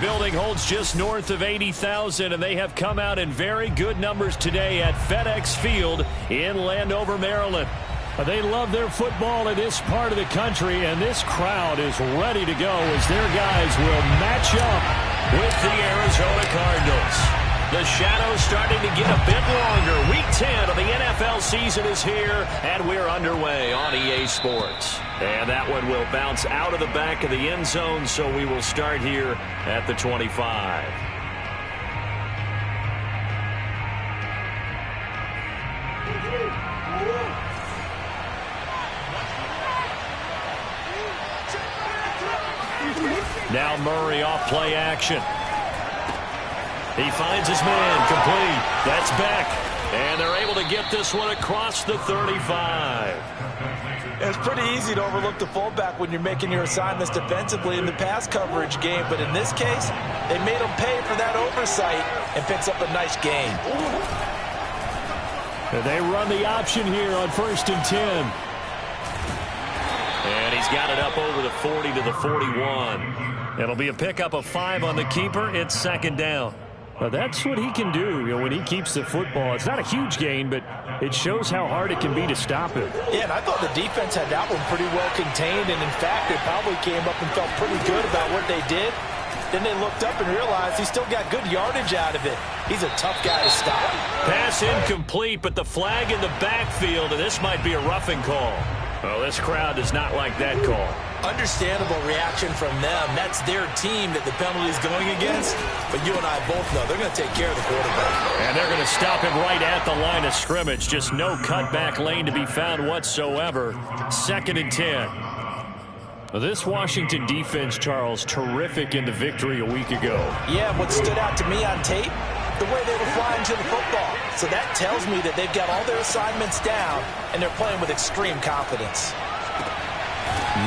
building holds just north of 80,000, and they have come out in very good numbers today at FedEx Field in Landover, Maryland. They love their football in this part of the country, and this crowd is ready to go as their guys will match up with the Arizona Cardinals. The shadow's starting to get a bit longer. Week 10 of the NFL season is here, and we're underway on EA Sports. And that one will bounce out of the back of the end zone, so we will start here at the 25. Now Murray off play action. He finds his man, complete. That's back. And they're able to get this one across the 35. It's pretty easy to overlook the fullback when you're making your assignments defensively in the pass coverage game. But in this case, they made him pay for that oversight and picks up a nice gain. And they run the option here on 1st and 10. And he's got it up over the 40 to the 41. It'll be a pickup of 5 on the keeper. It's 2nd down. Well, that's what he can do, when he keeps the football. It's not a huge gain, but it shows how hard it can be to stop him. Yeah, and I thought the defense had that one pretty well contained, and in fact, they probably came up and felt pretty good about what they did. Then they looked up and realized he still got good yardage out of it. He's a tough guy to stop. Pass incomplete, but the flag in the backfield, and this might be a roughing call. Well, this crowd does not like that call. Understandable reaction from them. That's their team that the penalty is going against. But you and I both know they're going to take care of the quarterback. And they're going to stop him right at the line of scrimmage. Just no cutback lane to be found whatsoever. 2nd and 10. This Washington defense, Charles, terrific in the victory a week ago. Yeah, what stood out to me on tape, the way they were flying to the football. So that tells me that they've got all their assignments down, and they're playing with extreme confidence.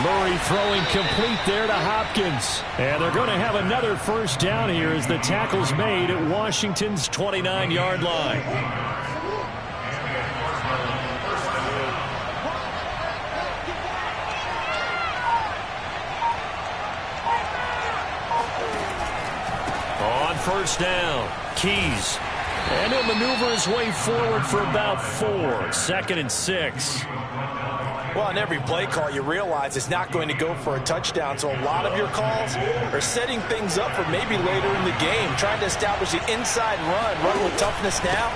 Murray throwing complete there to Hopkins. And they're going to have another 1st down here as the tackle's made at Washington's 29-yard line. On 1st down, Keys. And he'll maneuver his way forward for about 4. 2nd and 6. Well, on every play call, you realize it's not going to go for a touchdown. So a lot of your calls are setting things up for maybe later in the game, trying to establish the inside run with toughness now,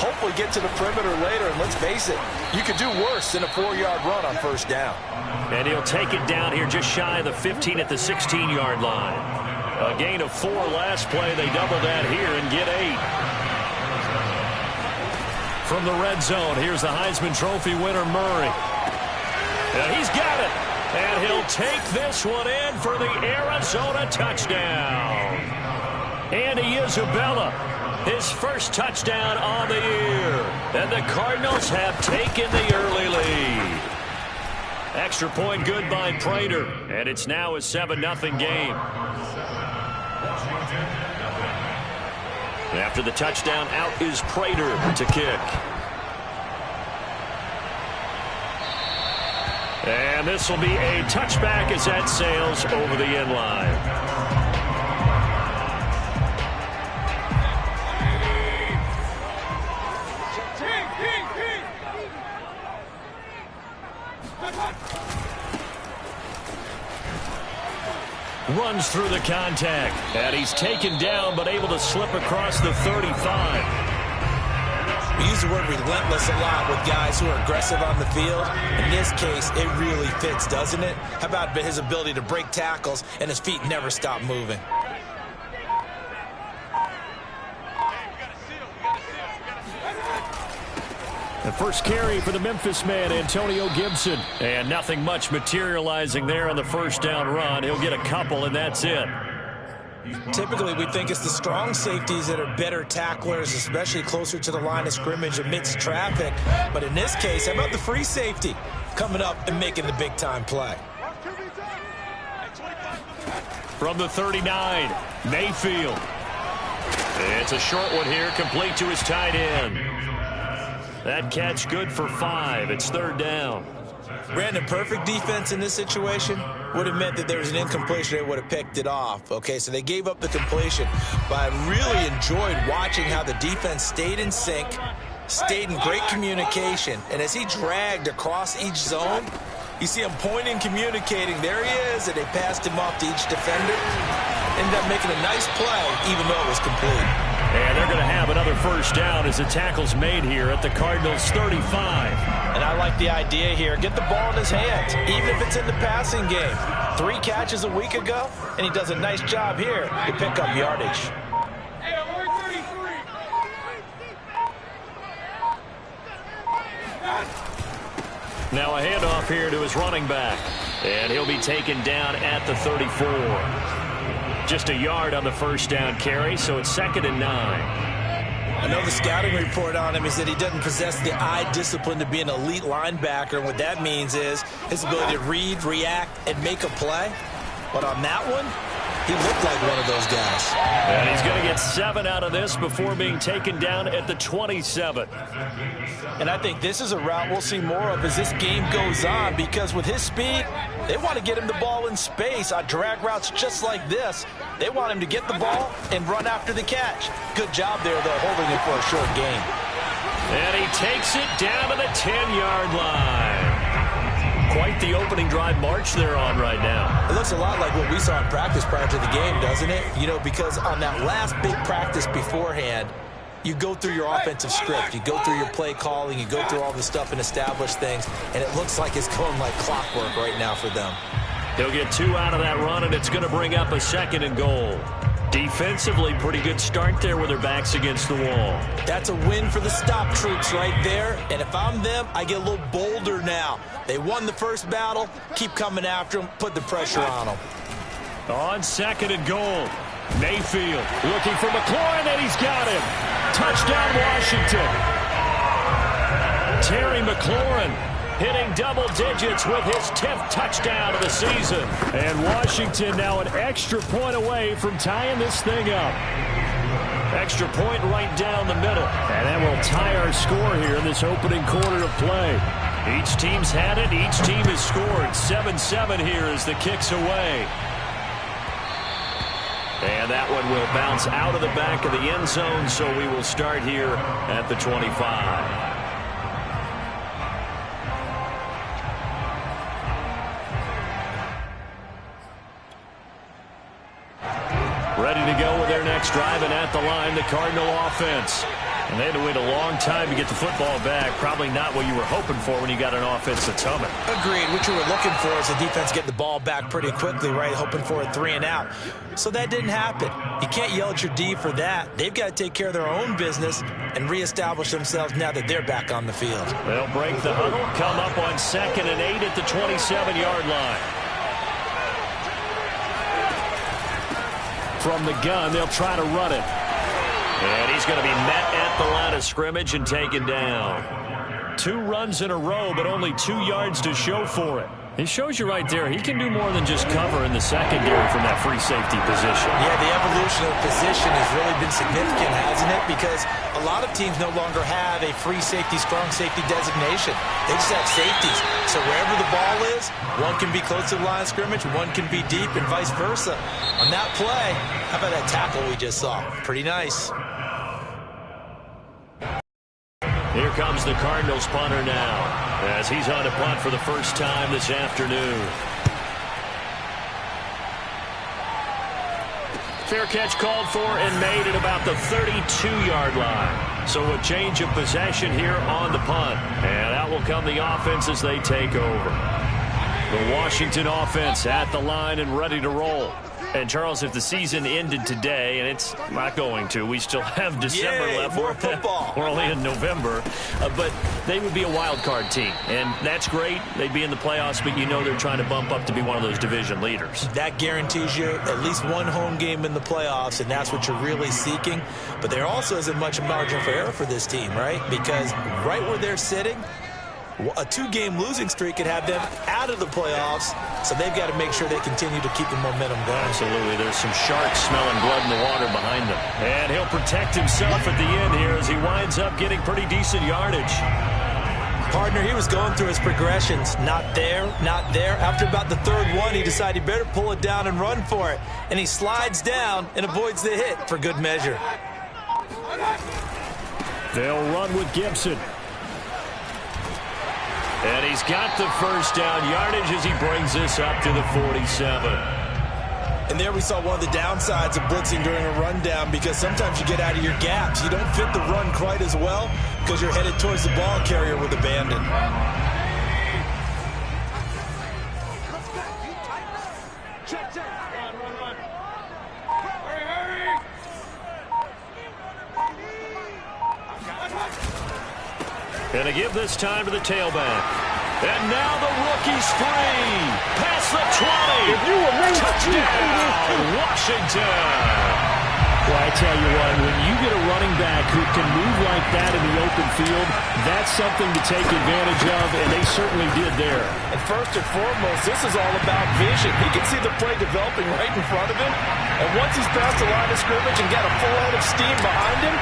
hopefully get to the perimeter later. And let's face it, you could do worse than a 4-yard run on 1st down. And he'll take it down here just shy of the 15 at the 16-yard line. A gain of 4 last play. They double that here and get 8. From the red zone, here's the Heisman Trophy winner, Murray. And he's got it. And he'll take this one in for the Arizona touchdown. Andy Isabella, his 1st touchdown on the year. And the Cardinals have taken the early lead. Extra point good by Prater. And it's now a 7-0 game. After the touchdown, out is Prater to kick. And this will be a touchback as that sails over the end line. Runs through the contact. And he's taken down but able to slip across the 35. We use the word relentless a lot with guys who are aggressive on the field. In this case, it really fits, doesn't it? How about his ability to break tackles and his feet never stop moving? The first carry for the Memphis man, Antonio Gibson. And nothing much materializing there on the 1st down run. He'll get a couple, and that's it. Typically, we think it's the strong safeties that are better tacklers, especially closer to the line of scrimmage amidst traffic. But in this case, how about the free safety coming up and making the big-time play? From the 39, Mayfield. It's a short one here, complete to his tight end. That catch good for 5. It's 3rd down. Brandon, perfect defense in this situation would have meant that there was an incompletion. They would have picked it off. Okay, so they gave up the completion. But I really enjoyed watching how the defense stayed in sync, stayed in great communication. And as he dragged across each zone, you see him pointing, communicating. There he is, and they passed him off to each defender. Ended up making a nice play, even though it was complete. And they're going to have another first down as the tackle's made here at the Cardinals' 35. And I like the idea here. Get the ball in his hands, even if it's in the passing game. 3 catches a week ago, and he does a nice job here to pick up yardage. Now a handoff here to his running back. And he'll be taken down at the 34. Just a yard on the first down carry, so it's 2nd and 9. I know the scouting report on him is that he doesn't possess the eye discipline to be an elite linebacker. And what that means is his ability to read, react, and make a play. But on that one, he looked like one of those guys. And he's going to get 7 out of this before being taken down at the 27. And I think this is a route we'll see more of as this game goes on, because with his speed, they want to get him the ball in space on drag routes just like this. They want him to get the ball and run after the catch. Good job there, though, holding it for a short gain. And he takes it down to the 10-yard line. Quite the opening drive march they're on right now. It looks a lot like what we saw in practice prior to the game, doesn't it? You know, because on that last big practice beforehand, you go through your offensive script. You go through your play calling. You go through all the stuff and establish things. And it looks like it's going like clockwork right now for them. He'll get 2 out of that run, and it's going to bring up a 2nd and goal. Defensively, pretty good start there with their backs against the wall. That's a win for the stop troops right there. And if I'm them, I get a little bolder now. They won the first battle. Keep coming after them. Put the pressure on them. On 2nd and goal. Mayfield looking for McLaurin, and he's got him. Touchdown, Washington. Terry McLaurin hitting double digits with his 10th touchdown of the season. And Washington now an extra point away from tying this thing up. Extra point right down the middle. And that will tie our score here in this opening quarter of play. Each team's had it. Each team has scored. 7-7 here as the kick's away. And that one will bounce out of the back of the end zone, so we will start here at the 25. Ready to go with their next drive, and at the line, the Cardinal offense. And they had to wait a long time to get the football back. Probably not what you were hoping for when you got an offense that's humming. Agreed. What you were looking for is the defense getting the ball back pretty quickly, right? Hoping for a 3 and out. So that didn't happen. You can't yell at your D for that. They've got to take care of their own business and reestablish themselves now that they're back on the field. They'll break the huddle, come up on 2nd and 8 at the 27-yard line. From the gun, they'll try to run it. And he's going to be met at the line of scrimmage and taken down. 2 runs in a row, but only 2 yards to show for it. It shows you right there, he can do more than just cover in the secondary from that free safety position. Yeah, the evolution of position has really been significant, hasn't it? Because a lot of teams no longer have a free safety, strong safety designation. They just have safeties. So wherever the ball is, one can be close to the line of scrimmage, one can be deep, and vice versa. On that play, how about that tackle we just saw? Pretty nice. Here comes the Cardinals punter now, as he's on to punt for the first time this afternoon. Fair catch called for and made at about the 32-yard line. So a change of possession here on the punt. And out will come the offense as they take over. The Washington offense at the line and ready to roll. And, Charles, if the season ended today, and it's not going to, we still have December left. More football. We're only in November. But they would be a wild card team. And that's great. They'd be in the playoffs, but you know they're trying to bump up to be one of those division leaders. That guarantees you at least one home game in the playoffs, and that's what you're really seeking. But there also isn't much margin for error for this team, right? Because right where they're sitting, a 2-game losing streak could have them out of the playoffs, so they've got to make sure they continue to keep the momentum going. Absolutely. There's some sharks smelling blood in the water behind them. And he'll protect himself at the end here as he winds up getting pretty decent yardage. Partner, he was going through his progressions. Not there, not there. After about the third one, he decided he better pull it down and run for it. And he slides down and avoids the hit for good measure. They'll run with Gibson. And he's got the first down yardage as he brings this up to the 47. And there we saw one of the downsides of blitzing during a rundown, because sometimes you get out of your gaps. You don't fit the run quite as well because you're headed towards the ball carrier with abandon. Gonna give this time to the tailback. And now the rookie's free. Past the 20. If you were me, touchdown, Washington. Well, I tell you what, when you get a running back who can move like that in the open field, that's something to take advantage of, and they certainly did there. And first and foremost, this is all about vision. He can see the play developing right in front of him, and once he's past the line of scrimmage and got a full head of steam behind him,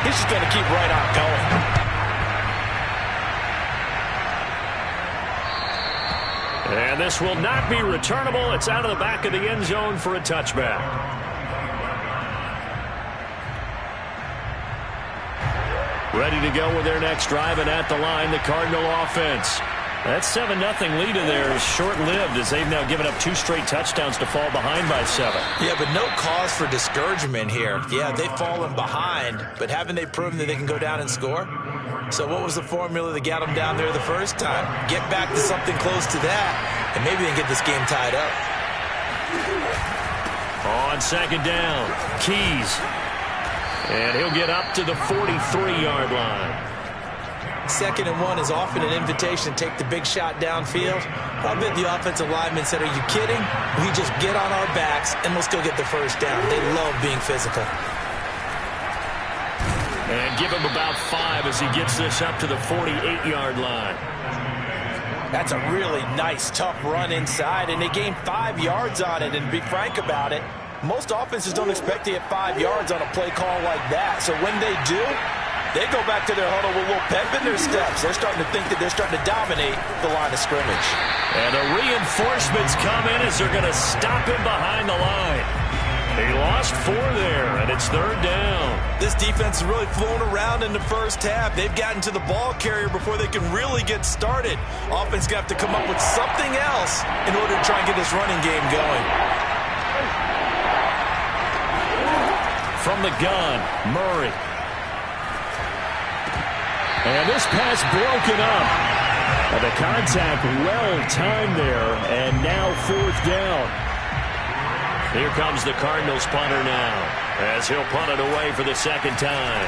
he's just going to keep right on going. And this will not be returnable. It's out of the back of the end zone for a touchback. Ready to go with their next drive, and at the line, the Cardinal offense. That 7-0 lead in there is short-lived as they've now given up 2 straight touchdowns to fall behind by 7. Yeah, but no cause for discouragement here. Yeah, they've fallen behind, but haven't they proven that they can go down and score? So what was the formula that got them down there the first time? Get back to something close to that, and maybe they can get this game tied up. On second down, Keys. And he'll get up to the 43-yard line. 2nd and 1 is often an invitation to take the big shot downfield. I bet the offensive lineman said, are you kidding? We just get on our backs and let's go get the first down. They love being physical. And give him about 5 as he gets this up to the 48-yard line. That's a really nice, tough run inside, and they gained 5 yards on it. And to be frank about it, most offenses don't expect to get 5 yards on a play call like that. So when they do, they go back to their huddle with a little pep in their steps. They're starting to think that they're starting to dominate the line of scrimmage. And the reinforcements come in as they're going to stop him behind the line. He lost 4 there, and it's 3rd down. This defense has really flown around in the first half. They've gotten to the ball carrier before they can really get started. Offense going to have to come up with something else in order to try and get this running game going. From the gun, Murray. And this pass broken up. And the contact well-timed there, and now 4th down. Here comes the Cardinals punter now, as he'll punt it away for the 2nd time.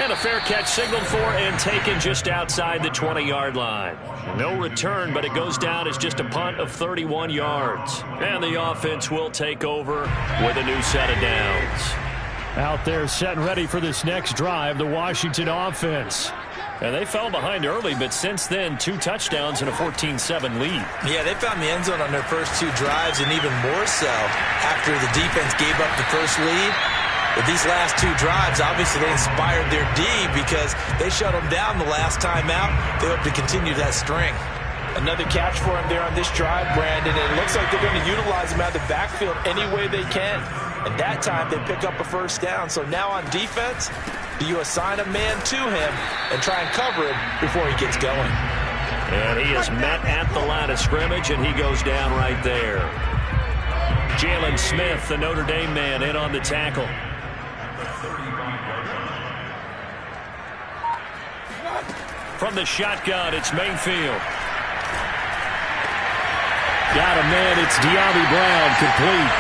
And a fair catch signaled for and taken just outside the 20-yard line. No return, but it goes down as just a punt of 31 yards. And the offense will take over with a new set of downs. Out there set and ready for this next drive, the Washington offense. And they fell behind early, but since then, 2 touchdowns and a 14-7 lead. Yeah, they found the end zone on their first 2 drives, and even more so after the defense gave up the first lead. But these last 2 drives, obviously they inspired their D because they shut them down the last time out. They hope to continue that string. Another catch for him there on this drive, Brandon, and it looks like they're going to utilize him out of the backfield any way they can. And that time they pick up a first down. So now on defense, do you assign a man to him and try and cover him before he gets going? And he is met at the line of scrimmage, and he goes down right there. Jalen Smith, the Notre Dame man, in on the tackle. From the shotgun, it's Mayfield. Got a man, it's De'Ami Brown, complete.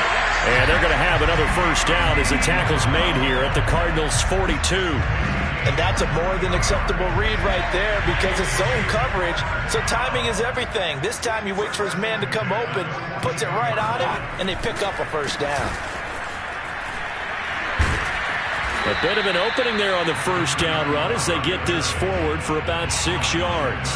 And they're going to have another first down as the tackle's made here at the Cardinals' 42. And that's a more than acceptable read right there because it's zone coverage, so timing is everything. This time he waits for his man to come open, puts it right on him, and they pick up a first down. A bit of an opening there on the first down run as they get this forward for about 6 yards.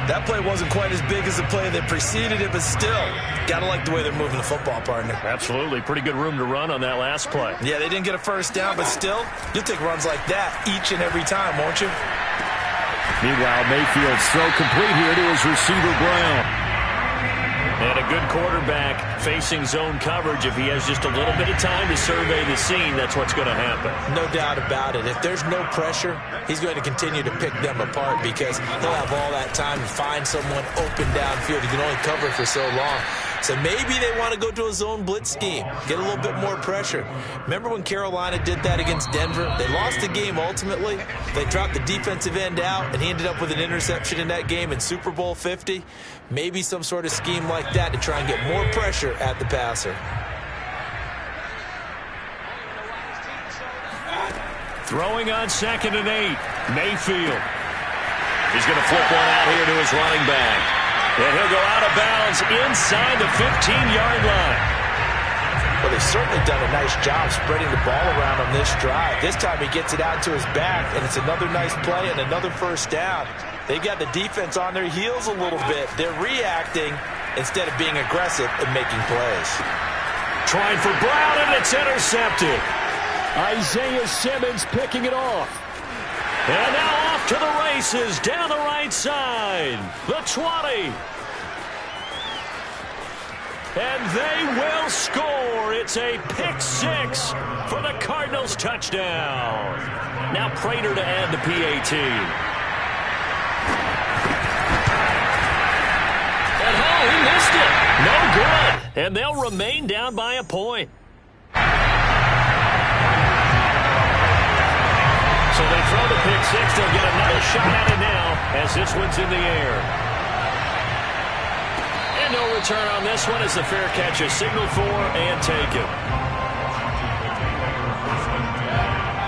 That play wasn't quite as big as the play that preceded it, but still, got to like the way they're moving the football, partner. Absolutely. Pretty good room to run on that last play. Yeah, they didn't get a first down, but still, you'll take runs like that each and every time, won't you? Meanwhile, Mayfield's throw complete here to his receiver, Brown. And a good quarterback facing zone coverage. If he has just a little bit of time to survey the scene, that's what's going to happen. No doubt about it. If there's no pressure, he's going to continue to pick them apart because he'll have all that time to find someone open downfield. He can only cover for so long. So maybe they want to go to a zone blitz scheme, get a little bit more pressure. Remember when Carolina did that against Denver? They lost the game ultimately. They dropped the defensive end out, and he ended up with an interception in that game in Super Bowl 50. Maybe some sort of scheme like that to try and get more pressure at the passer. Throwing on 2nd and 8. Mayfield. He's going to flip one out here to his running back. And he'll go out of bounds inside the 15-yard line. Well, they've certainly done a nice job spreading the ball around on this drive. This time he gets it out to his back, and it's another nice play and another first down. They've got the defense on their heels a little bit. They're reacting instead of being aggressive and making plays. Trying for Brown, and it's intercepted. Isaiah Simmons picking it off. And now off to the races down the right side. The 20. And they will score. It's a pick 6 for the Cardinals touchdown. Now Prater to add the PAT. And he missed it. No good. And they'll remain down by a point. So they throw the pick 6. They'll get another shot at it now as this one's in the air. And no return on this one as the fair catch is signaled for and taken.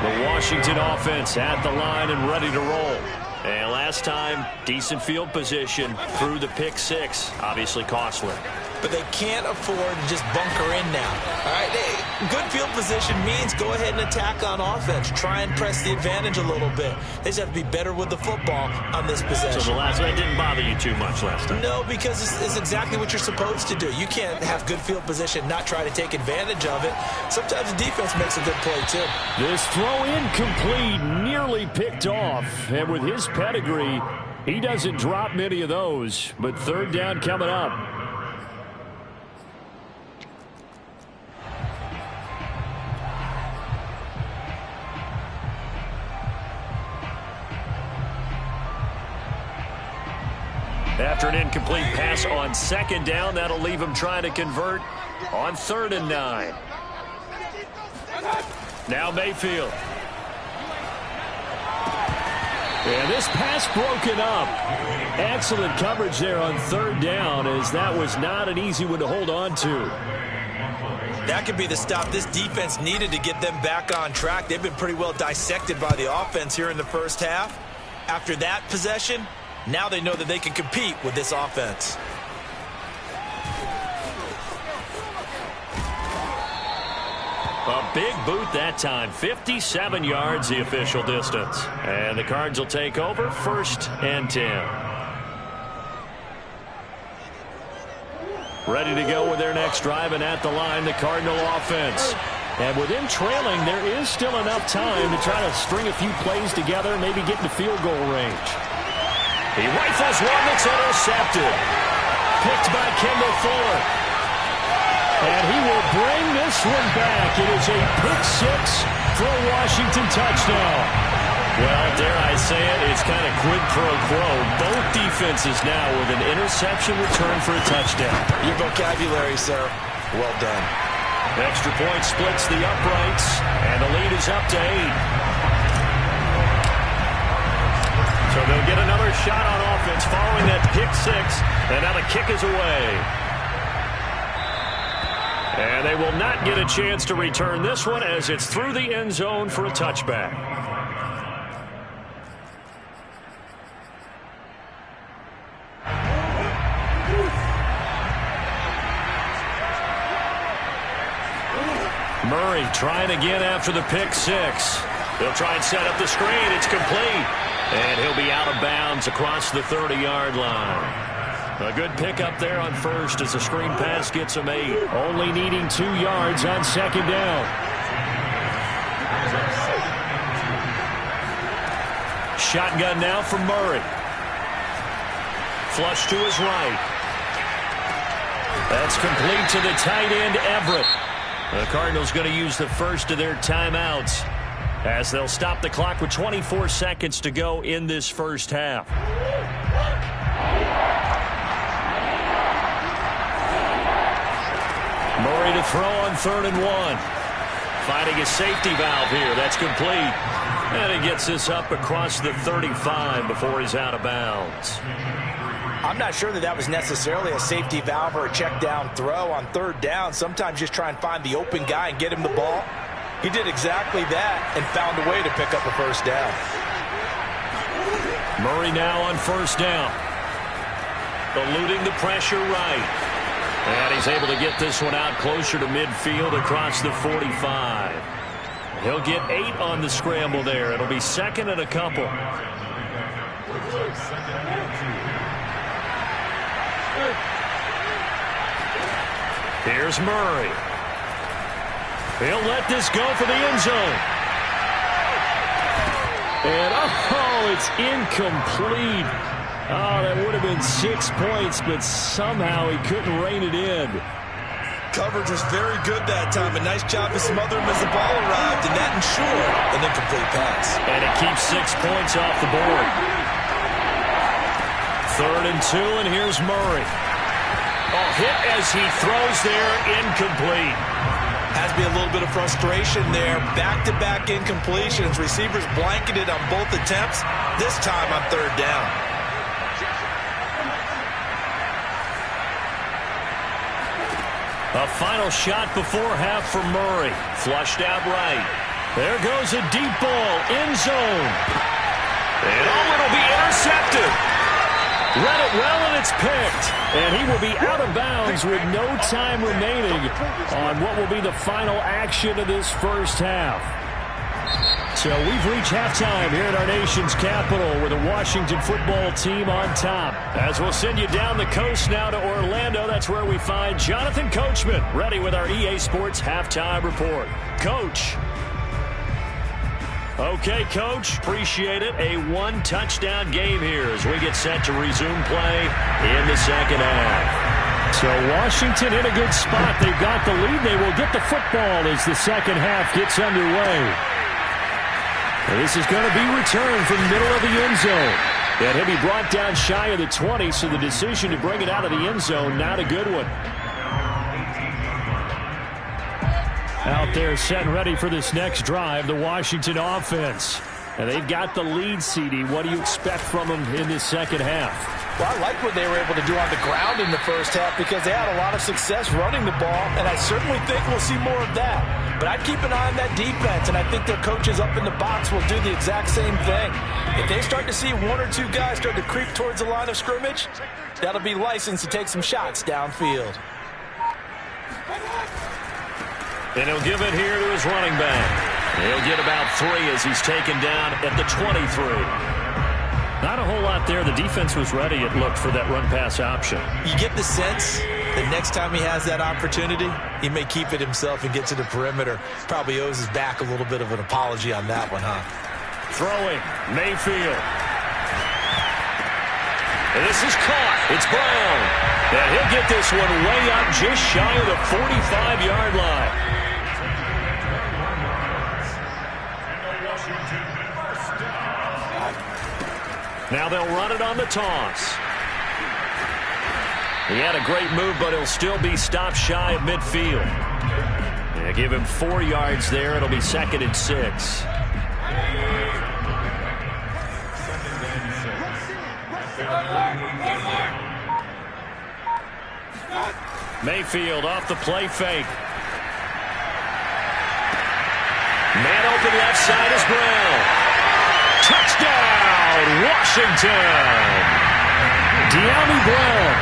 The Washington offense at the line and ready to roll. And last time, decent field position through the pick 6. Obviously costly. But they can't afford to just bunker in now. All right, good field position means go ahead and attack on offense. Try and press the advantage a little bit. They just have to be better with the football on this possession. So the last one didn't bother you too much last time? No, because it's exactly what you're supposed to do. You can't have good field position, not try to take advantage of it. Sometimes the defense makes a good play, too. This throw incomplete, nearly picked off. And with his pedigree, he doesn't drop many of those. But 3rd down coming up. After an incomplete pass on 2nd down, that'll leave him trying to convert on 3rd and 9. Now Mayfield. And this pass broken up. Excellent coverage there on 3rd down, as that was not an easy one to hold on to. That could be the stop this defense needed to get them back on track. They've been pretty well dissected by the offense here in the first half. After that possession, now they know that they can compete with this offense. A big boot that time. 57 yards the official distance. And the Cards will take over 1st and 10. Ready to go with their next drive, and at the line, the Cardinal offense. And with him trailing, there is still enough time to try to string a few plays together, maybe get into field goal range. He rifles one that's intercepted. Picked by Kendall Fuller. And he will bring this one back. It is a pick 6 for a Washington touchdown. Well, dare I say it, it's kind of quid pro quo. Both defenses now with an interception return for a touchdown. Your vocabulary, sir. Well done. Extra point splits the uprights, and the lead is up to 8. So they'll get another shot on offense following that pick 6, and now the kick is away. And they will not get a chance to return this one as it's through the end zone for a touchback. Murray trying again after the pick 6. They'll try and set up the screen. It's complete. And he'll be out out of bounds across the 30-yard line. A good pickup there on first as the screen pass gets him 8. Only needing 2 yards on second down. Shotgun now for Murray. Flush to his right. That's complete to the tight end, Everett. The Cardinals going to use the first of their timeouts as they'll stop the clock with 24 seconds to go in this first half. Murray to throw on 3rd and 1. Finding a safety valve here. That's complete. And he gets this up across the 35 before he's out of bounds. I'm not sure that was necessarily a safety valve or a check down throw on 3rd down. Sometimes just try and find the open guy and get him the ball. He did exactly that and found a way to pick up a first down. Murray now on 1st down. Eluding the pressure right. And he's able to get this one out closer to midfield across the 45. He'll get 8 on the scramble there. It'll be 2nd and a couple. Here's Murray. He'll let this go for the end zone. And, oh, it's incomplete. Oh, that would have been 6 points, but somehow he couldn't rein it in. Coverage was very good that time. A nice job to smother him as the ball arrived, and that ensured an incomplete pass. And it keeps 6 points off the board. 3rd and 2, and here's Murray. Oh, hit as he throws there, incomplete. Has to be a little bit of frustration there. Back-to-back incompletions. Receivers blanketed on both attempts, this time on 3rd down. A final shot before half for Murray. Flushed out right. There goes a deep ball. End zone. And oh, it'll be intercepted. Read it well, and it's picked. And he will be out of bounds with no time remaining on what will be the final action of this first half. So we've reached halftime here at our nation's capital with the Washington football team on top. As we'll send you down the coast now to Orlando, that's where we find Jonathan Coachman ready with our EA Sports halftime report. Coach. Okay, Coach, appreciate it. A 1-touchdown game here as we get set to resume play in the second half. So Washington in a good spot. They've got the lead. They will get the football as the second half gets underway. This is going to be returned from the middle of the end zone. And he'll be brought down shy of the 20, so the decision to bring it out of the end zone, not a good one. Out there set and ready for this next drive, the Washington offense. And they've got the lead, CD. What do you expect from them in this second half? Well, I like what they were able to do on the ground in the first half because they had a lot of success running the ball, and I certainly think we'll see more of that. But I'd keep an eye on that defense, and I think their coaches up in the box will do the exact same thing. If they start to see 1 or 2 guys start to creep towards the line of scrimmage, that'll be licensed to take some shots downfield. And he'll give it here to his running back. He'll get about 3 as he's taken down at the 23. Not a whole lot there. The defense was ready, it looked, for that run-pass option. You get the sense that next time he has that opportunity, he may keep it himself and get to the perimeter. Probably owes his back a little bit of an apology on that one, huh? Throwing, Mayfield. And this is caught. It's Brown. And he'll get this one way up just shy of the 45-yard line. Now they'll run it on the toss. He had a great move, but he'll still be stopped shy of midfield. Yeah, give him 4 yards there. It'll be 2nd and 6. Mayfield off the play fake. Man open left side is Brown. Touchdown, Washington! De'Ami Brown,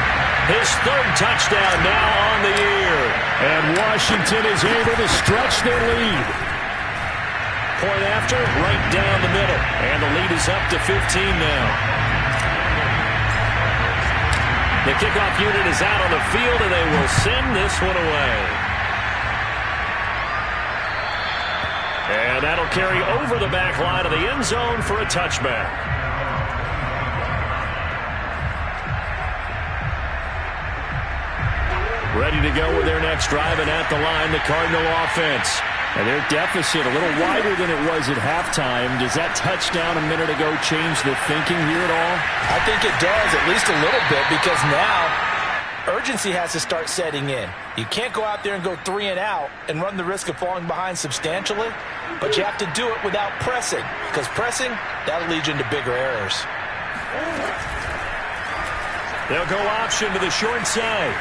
his 3rd touchdown now on the year. And Washington is able to stretch their lead. Point after, right down the middle. And the lead is up to 15 now. The kickoff unit is out on the field, and they will send this one away. And that'll carry over the back line of the end zone for a touchback. Ready to go with their next drive, and at the line, the Cardinal offense. And their deficit a little wider than it was at halftime. Does that touchdown a minute ago change the thinking here at all? I think it does, at least a little bit, because now urgency has to start setting in. You can't go out there and go 3 and out and run the risk of falling behind substantially, but you have to do it without pressing, because pressing, that'll lead you into bigger errors. They'll go option to the short side.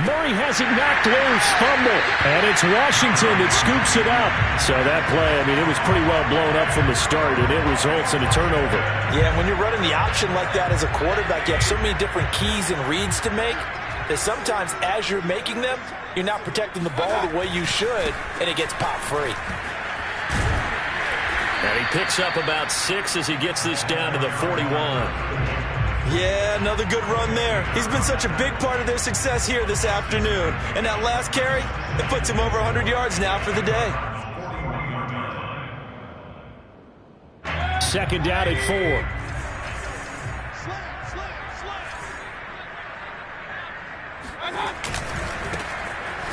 Murray has it knocked loose, fumble, and it's Washington that scoops it up. So that play, I mean, it was pretty well blown up from the start, and it results in a turnover. Yeah, when you're running the option like that as a quarterback, you have so many different keys and reads to make that sometimes as you're making them, you're not protecting the ball the way you should, and it gets popped free. And he picks up about 6 as he gets this down to the 41. Yeah, another good run there. He's been such a big part of their success here this afternoon. And that last carry, it puts him over 100 yards now for the day. Second down at 4.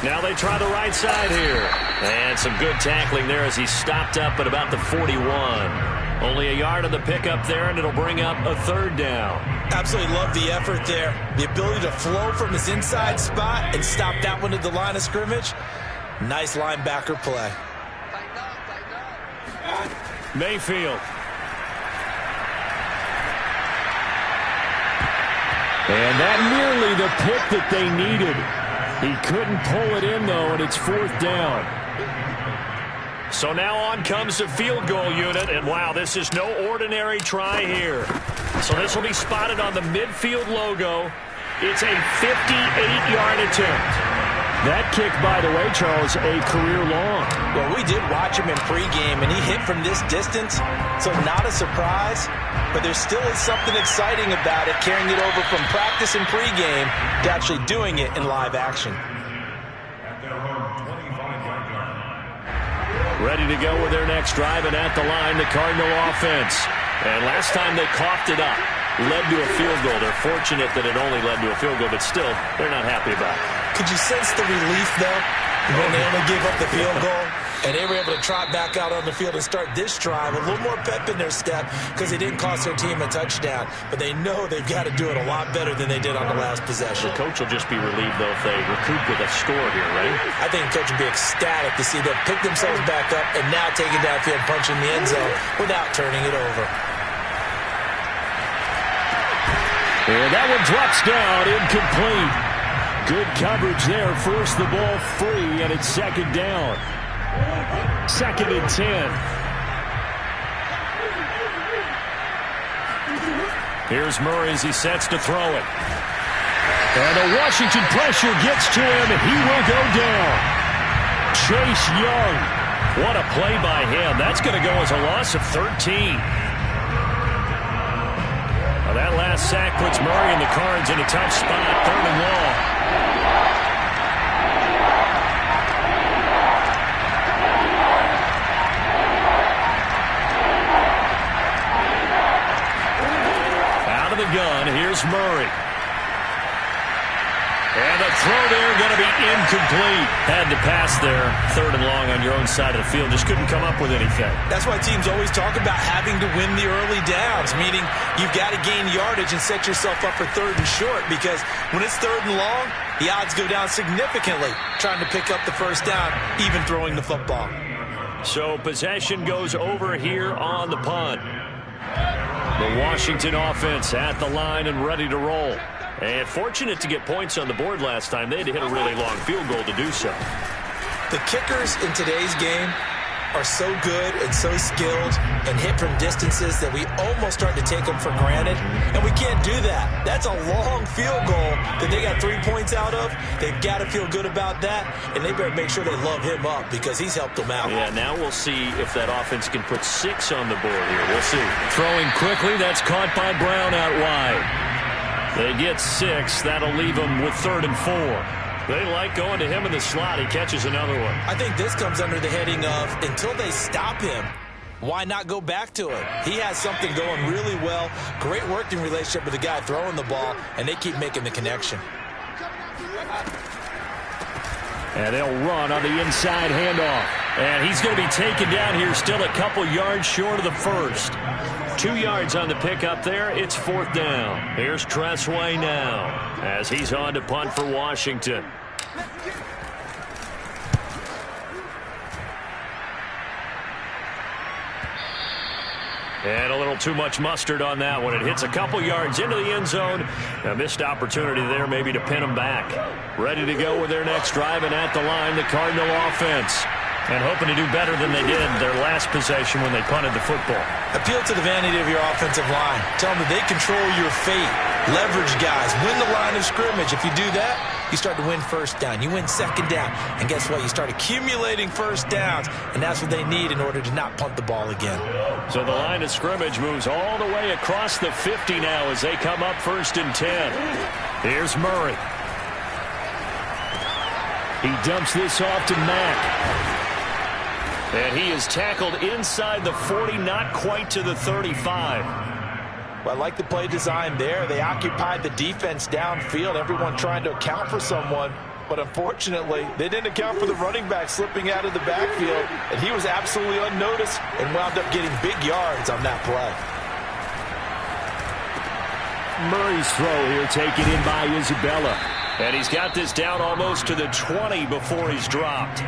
Now they try the right side here. And some good tackling there as he stopped up at about the 41. Only a yard on the pickup there, and it'll bring up a third down. Absolutely love the effort there. The ability to flow from his inside spot and stop that one at the line of scrimmage. Nice linebacker play. Mayfield. And that nearly the pick that they needed. He couldn't pull it in, though, and it's 4th down. So now on comes the field goal unit, and wow, this is no ordinary try here. So this will be spotted on the midfield logo. It's a 58-yard attempt. That kick, by the way, Charles, a career long. Well, we did watch him in pregame, and he hit from this distance, so not a surprise. But there still is something exciting about it, carrying it over from practice and pregame to actually doing it in live action. Ready to go with their next drive, and at the line, the Cardinal offense. And last time they coughed it up, led to a field goal. They're fortunate that it only led to a field goal, but still, they're not happy about it. Could you sense the relief, though, when they only gave up the field goal? And they were able to trot back out on the field and start this drive. A little more pep in their step because they didn't cost their team a touchdown. But they know they've got to do it a lot better than they did on the last possession. The coach will just be relieved, though, if they recoup with a score here, right? I think the coach would be ecstatic to see them pick themselves back up and now take it downfield, punching the end zone without turning it over. And that one drops down, incomplete. Good coverage there, forced the ball free, and it's second down. 2nd and 10. Here's Murray as he sets to throw it. And the Washington pressure gets to him, and he will go down. Chase Young. What a play by him. That's going to go as a loss of 13. Well, that last sack puts Murray and the Cards in a tough spot, 3rd and long. Out of the gun, here's Murray. And the throw there going to be incomplete. Had to pass there. 3rd and long on your own side of the field. Just couldn't come up with anything. That's why teams always talk about having to win the early downs, meaning you've got to gain yardage and set yourself up for 3rd and short, because when it's 3rd and long, the odds go down significantly trying to pick up the first down, even throwing the football. So possession goes over here on the punt. The Washington offense at the line and ready to roll. And fortunate to get points on the board last time. They had to hit a really long field goal to do so. The kickers in today's game are so good and so skilled and hit from distances that we almost start to take them for granted, and we can't do that. That's a long field goal that they got 3 points out of. They've got to feel good about that, and they better make sure they love him up because he's helped them out. Yeah, now we'll see if that offense can put 6 on the board here. We'll see. Throwing quickly, that's caught by Brown out wide. They get 6. That'll leave them with 3rd and 4. They like going to him in the slot. He catches another one. I think this comes under the heading of until they stop him, why not go back to it? He has something going really well. Great working relationship with the guy throwing the ball, and they keep making the connection. And they'll run on the inside handoff. And he's going to be taken down here, still a couple yards short of the first. 2 yards on the pickup there. It's 4th down. Here's Tressway now as he's on to punt for Washington. And a little too much mustard on that one. It hits a couple yards into the end zone. A missed opportunity there maybe to pin them back. Ready to go with their next drive, and at the line, the Cardinal offense. And hoping to do better than they did their last possession when they punted the football. Appeal to the vanity of your offensive line. Tell them that they control your fate. Leverage guys. Win the line of scrimmage. If you do that, you start to win first down. You win second down. And guess what? You start accumulating first downs. And that's what they need in order to not punt the ball again. So the line of scrimmage moves all the way across the 50 now as they come up 1st and 10. Here's Murray. He dumps this off to Mack. And he is tackled inside the 40, not quite to the 35. Well, I like the play design there. They occupied the defense downfield, everyone trying to account for someone. But unfortunately, they didn't account for the running back slipping out of the backfield. And he was absolutely unnoticed and wound up getting big yards on that play. Murray's throw here taken in by Isabella. And he's got this down almost to the 20 before he's dropped.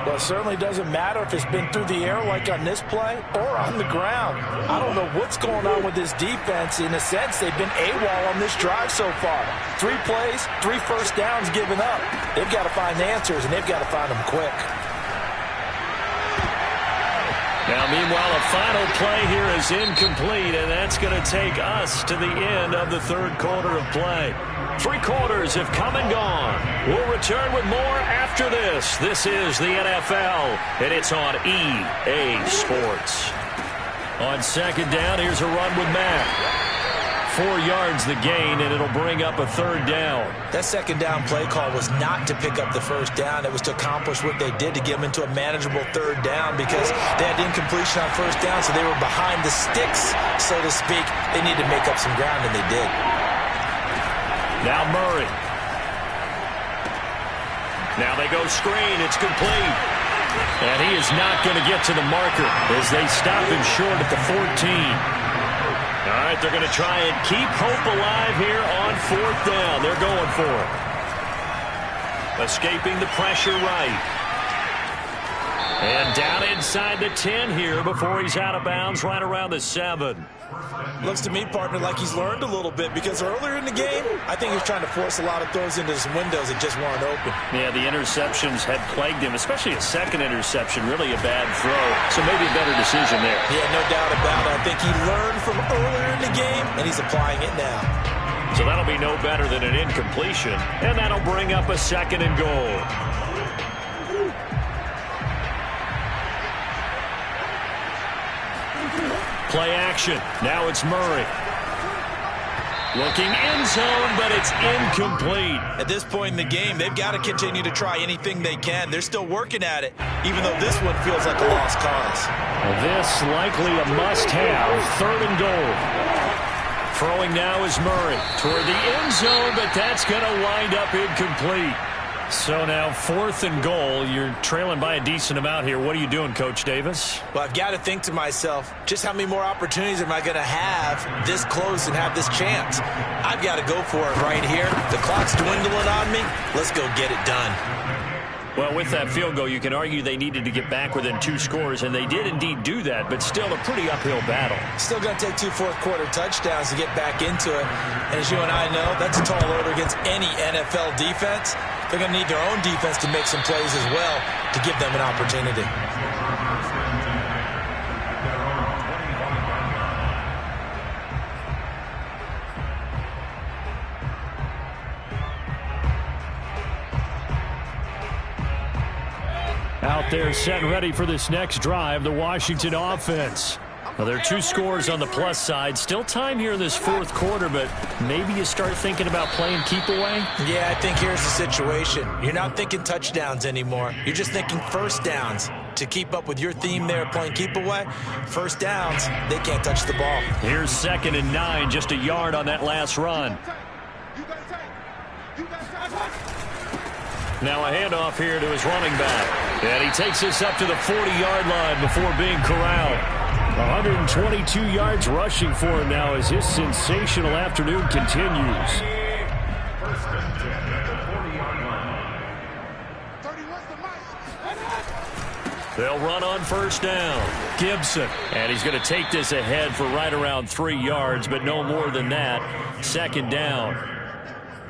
Well, it certainly doesn't matter if it's been through the air like on this play or on the ground. I don't know what's going on with this defense. In a sense, they've been AWOL on this drive so far. 3 plays, 3 first downs given up. They've got to find answers, and they've got to find them quick. Now, meanwhile, a final play here is incomplete, and that's going to take us to the end of the 3rd quarter of play. 3 quarters have come and gone. We'll return with more after this. This is the NFL, and it's on EA Sports. On 2nd down, here's a run with Mack. 4 yards the gain, and it'll bring up a 3rd down. That 2nd down play call was not to pick up the 1st down. It was to accomplish what they did to get them into a manageable 3rd down because they had incompletion on 1st down, so they were behind the sticks, so to speak. They needed to make up some ground, and they did. Now Murray. Now they go screen. It's complete. And he is not going to get to the marker as they stop him short at the 14. All right, they're going to try and keep hope alive here on 4th down. They're going for it. Escaping the pressure right. And down inside the 10 here before he's out of bounds right around the 7. Looks to me, partner, like he's learned a little bit because earlier in the game, I think he was trying to force a lot of throws into some windows that just weren't open. Yeah, the interceptions had plagued him, especially a 2nd interception, really a bad throw. So maybe a better decision there. Yeah, no doubt about it. I think he learned from earlier in the game, and he's applying it now. So that'll be no better than an incompletion, and that'll bring up a 2nd and goal. Play action. Now it's Murray. Looking end zone, but it's incomplete. At this point in the game, they've got to continue to try anything they can. They're still working at it, even though this one feels like a lost cause. This likely a must-have. 3rd and goal. Throwing now is Murray toward the end zone, but that's going to wind up incomplete. So now 4th and goal. You're trailing by a decent amount here. What are you doing, Coach Davis? Well, I've got to think to myself, just how many more opportunities am I going to have this close and have this chance? I've got to go for it right here. The clock's dwindling on me. Let's go get it done. Well, with that field goal, you can argue they needed to get back within 2 scores, and they did indeed do that, but still a pretty uphill battle. Still going to take 2 fourth-quarter touchdowns to get back into it. And as you and I know, that's a tall order against any NFL defense. They're going to need their own defense to make some plays as well to give them an opportunity. there set and ready for this next drive, the Washington offense. Well, there are 2 scores on the plus side. Still time here in this fourth quarter, but maybe you start thinking about playing keep away? Yeah, I think here's the situation. You're not thinking touchdowns anymore. You're just thinking first downs. To keep up with your theme there, playing keep away, first downs, they can't touch the ball. Here's 2nd and 9, just a yard on that last run. Now a handoff here to his running back. And he takes this up to the 40-yard line before being corralled. 122 yards rushing for him now as his sensational afternoon continues. They'll run on first down. Gibson. And he's going to take this ahead for right around 3 yards, but no more than that. 2nd down.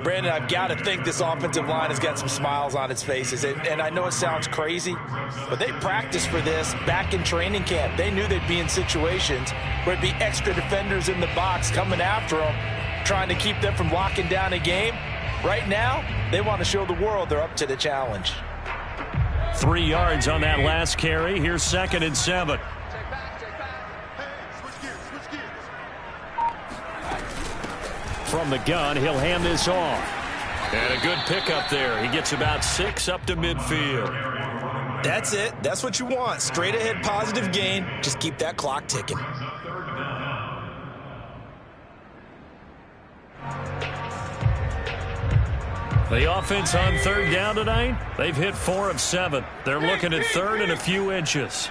Brandon, I've got to think this offensive line has got some smiles on its faces. And I know it sounds crazy, but they practiced for this back in training camp. They knew they'd be in situations where it'd be extra defenders in the box coming after them, trying to keep them from locking down a game. Right now, they want to show the world they're up to the challenge. 3 yards on that last carry. Here's 2nd and 7. From the gun, he'll hand this off. And a good pickup there. He gets about 6 up to midfield. That's it. That's what you want. Straight ahead positive gain. Just keep that clock ticking. The offense on 3rd down tonight, they've hit 4 of 7. They're looking at 3rd and a few inches.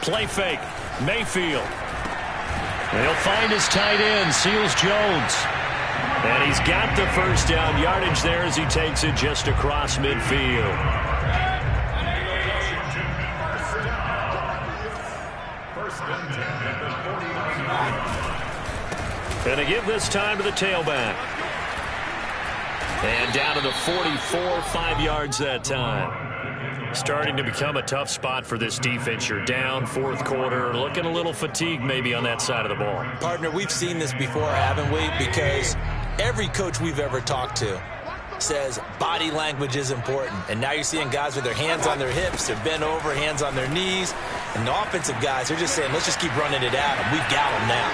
Play fake. Mayfield. He'll find his tight end, Seals Jones. And he's got the first down yardage there as he takes it just across midfield. And to give this time to the tailback. And down to the 44, 5 yards that time. Starting to become a tough spot for this defense. You're down 4th quarter, looking a little fatigued maybe on that side of the ball. Partner, we've seen this before, haven't we? Because every coach we've ever talked to says body language is important. And now you're seeing guys with their hands on their hips, they're bent over, hands on their knees. And the offensive guys are just saying, let's just keep running it at them. We've got them now.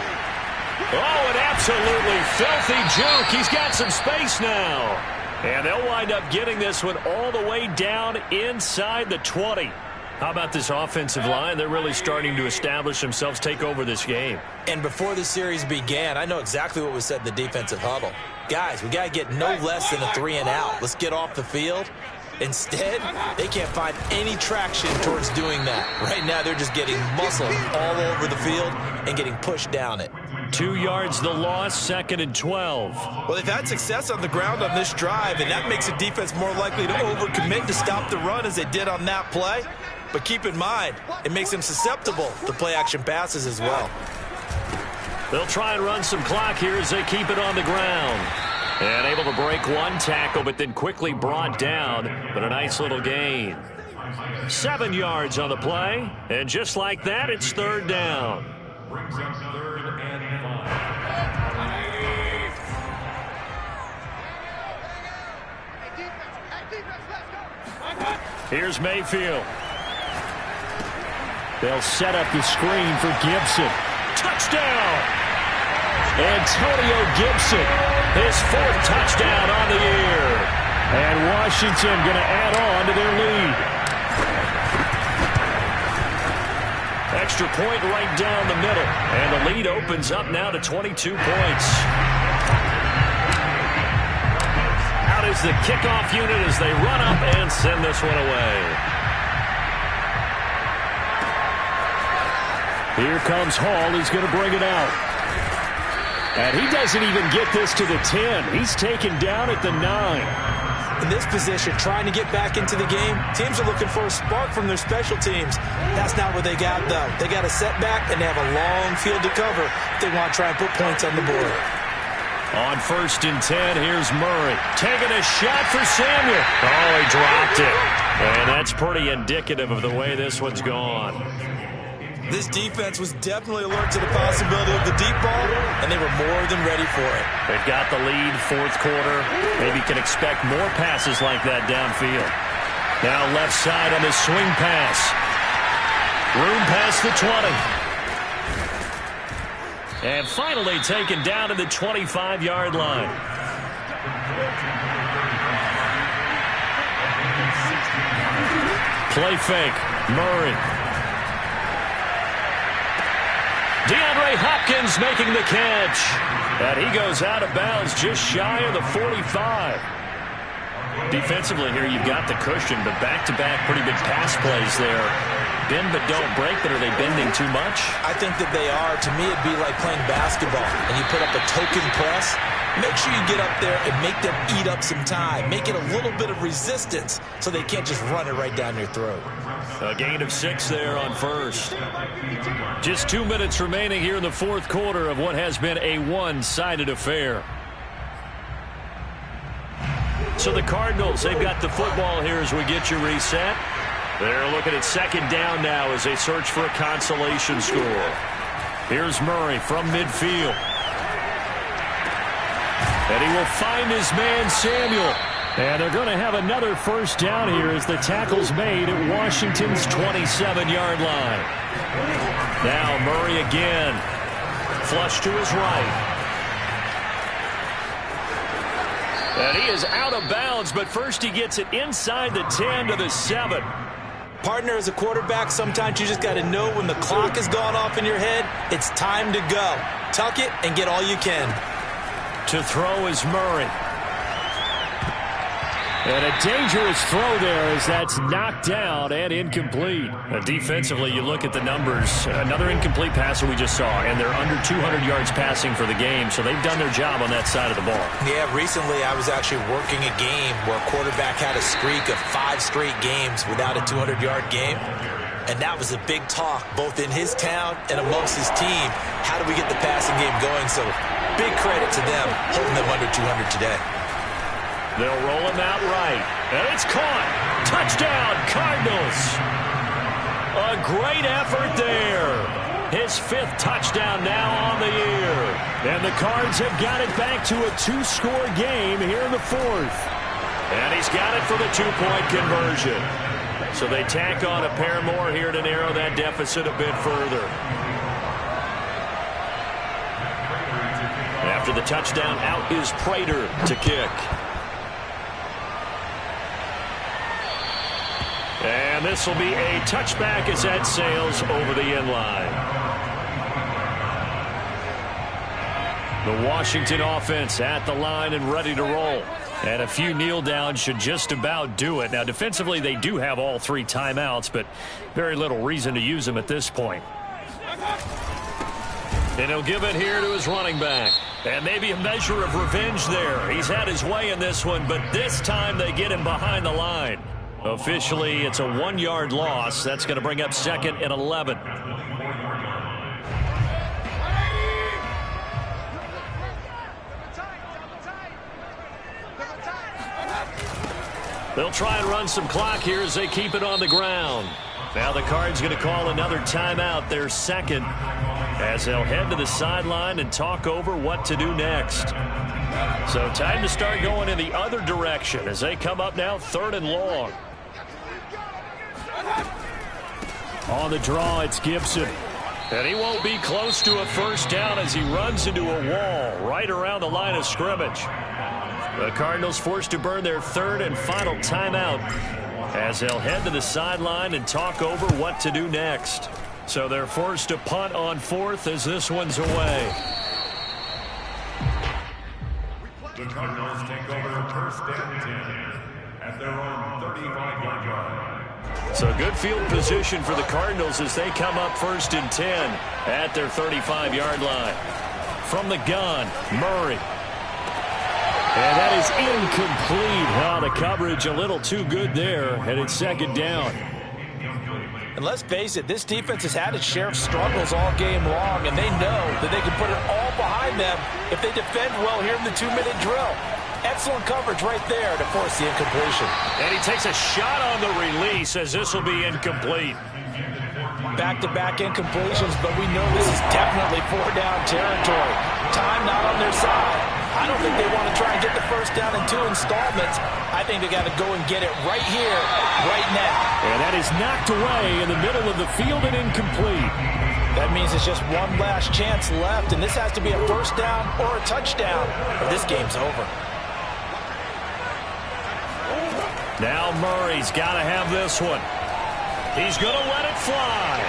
Oh, an absolutely filthy juke. He's got some space now. And they'll wind up getting this one all the way down inside the 20. How about this offensive line? They're really starting to establish themselves, take over this game. And before the series began, I know exactly what was said in the defensive huddle. Guys, we got to get no less than a 3 and out. Let's get off the field. Instead, they can't find any traction towards doing that. Right now, they're just getting muscled all over the field and getting pushed down it. 2 yards the loss, 2nd and 12. Well, they've had success on the ground on this drive, and that makes the defense more likely to overcommit to stop the run as they did on that play. But keep in mind, it makes them susceptible to play-action passes as well. They'll try and run some clock here as they keep it on the ground. And able to break one tackle, but then quickly brought down. But a nice little gain. 7 yards on the play. And just like that, it's 3rd down. Brings up 3rd and 5. Here's Mayfield. They'll set up the screen for Gibson. Touchdown! Antonio Gibson, his 4th touchdown on the year. And Washington going to add on to their lead. Extra point right down the middle. And the lead opens up now to 22 points. Out is the kickoff unit as they run up and send this one away. Here comes Hall. He's going to bring it out. And he doesn't even get this to the 10. He's taken down at the 9. In this position, trying to get back into the game, teams are looking for a spark from their special teams. That's not what they got, though. They got a setback, and they have a long field to cover if they want to try and put points on the board. On 1st and 10, here's Murray. Taking a shot for Samuel. Oh, he dropped it. And that's pretty indicative of the way this one's gone. This defense was definitely alert to the possibility of the deep ball, and they were more than ready for it. They've got the lead, fourth quarter. Maybe can expect more passes like that downfield. Now left side on the swing pass. Room past the 20. And finally taken down to the 25-yard line. Play fake. Murray. DeAndre Hopkins making the catch. And he goes out of bounds just shy of the 45. Defensively here, you've got the cushion, but back-to-back pretty big pass plays there. Bend but don't break, but are they bending too much? I think that they are. To me, it'd be like playing basketball, and you put up a token press. Make sure you get up there and make them eat up some time. Make it a little bit of resistance so they can't just run it right down your throat. A gain of 6 there on first. Just 2 minutes remaining here in the fourth quarter of what has been a one-sided affair. So the Cardinals, they've got the football here as we get you reset. They're looking at second down now as they search for a consolation score. Here's Murray from midfield. And he will find his man, Samuel. And they're going to have another first down here as the tackle's made at Washington's 27-yard line. Now Murray again. Flush to his right. And he is out of bounds, but first he gets it inside the 10 to the 7. Partner, as a quarterback, sometimes you just got to know when the clock has gone off in your head, it's time to go. Tuck it and get all you can. To throw is Murray. And a dangerous throw there as that's knocked down and incomplete. Defensively, you look at the numbers. Another incomplete passer we just saw, and they're under 200 yards passing for the game, so they've done their job on that side of the ball. Yeah, recently I was actually working a game where a quarterback had a streak of 5 straight games without a 200-yard game. And that was a big talk, both in his town and amongst his team. How do we get the passing game going? So big credit to them, holding them under 200 today. They'll roll him out right. And it's caught. Touchdown, Cardinals. A great effort there. His 5th touchdown now on the year. And the Cards have got it back to a 2-score game here in the 4th. And he's got it for the 2-point conversion. So they tack on a pair more here to narrow that deficit a bit further. After the touchdown, out is Prater to kick. And this will be a touchback as that sails over the end line. The Washington offense at the line and ready to roll. And a few kneel downs should just about do it. Now, defensively, they do have all 3 timeouts, but very little reason to use them at this point. And he'll give it here to his running back. And maybe a measure of revenge there. He's had his way in this one, but this time they get him behind the line. Officially, it's a 1-yard loss. That's going to bring up 2nd and 11. They'll try and run some clock here as they keep it on the ground. Now the Cards going to call another timeout, their 2nd, as they'll head to the sideline and talk over what to do next. So time to start going in the other direction as they come up now 3rd and long. On the draw, it's Gibson. And he won't be close to a first down as he runs into a wall right around the line of scrimmage. The Cardinals forced to burn their 3rd and final timeout as they'll head to the sideline and talk over what to do next. So they're forced to punt on 4th as this one's away. The Cardinals take over 1st and 10 at their own 35-yard line. So good field position for the Cardinals as they come up 1st and 10 at their 35-yard line. From the gun, Murray. And that is incomplete. Wow, the coverage a little too good there, and it's 2nd down. And let's face it, this defense has had its share of struggles all game long, and they know that they can put it all behind them if they defend well here in the 2-minute drill. Excellent coverage right there to force the incompletion. And he takes a shot on the release as this will be incomplete. back-to-back incompletions, but we know this is definitely four-down territory. Time not on their side. I don't think they want to try and get the first down in 2 installments. I think they got to go and get it right here, right now. And that is knocked away in the middle of the field and incomplete. That means it's just one last chance left, and this has to be a first down or a touchdown, or this game's over. Now Murray's got to have this one. He's going to let it fly.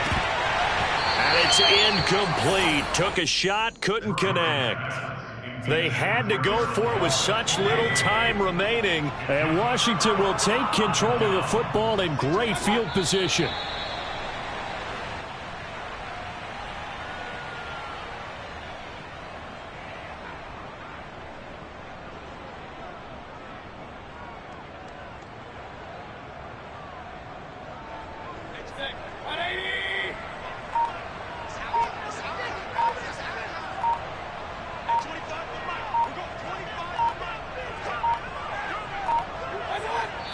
And it's incomplete. Took a shot, couldn't connect. They had to go for it with such little time remaining. And Washington will take control of the football in great field position.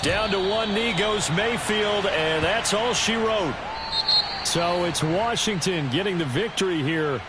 Down to one knee goes Mayfield, and that's all she wrote. So it's Washington getting the victory here.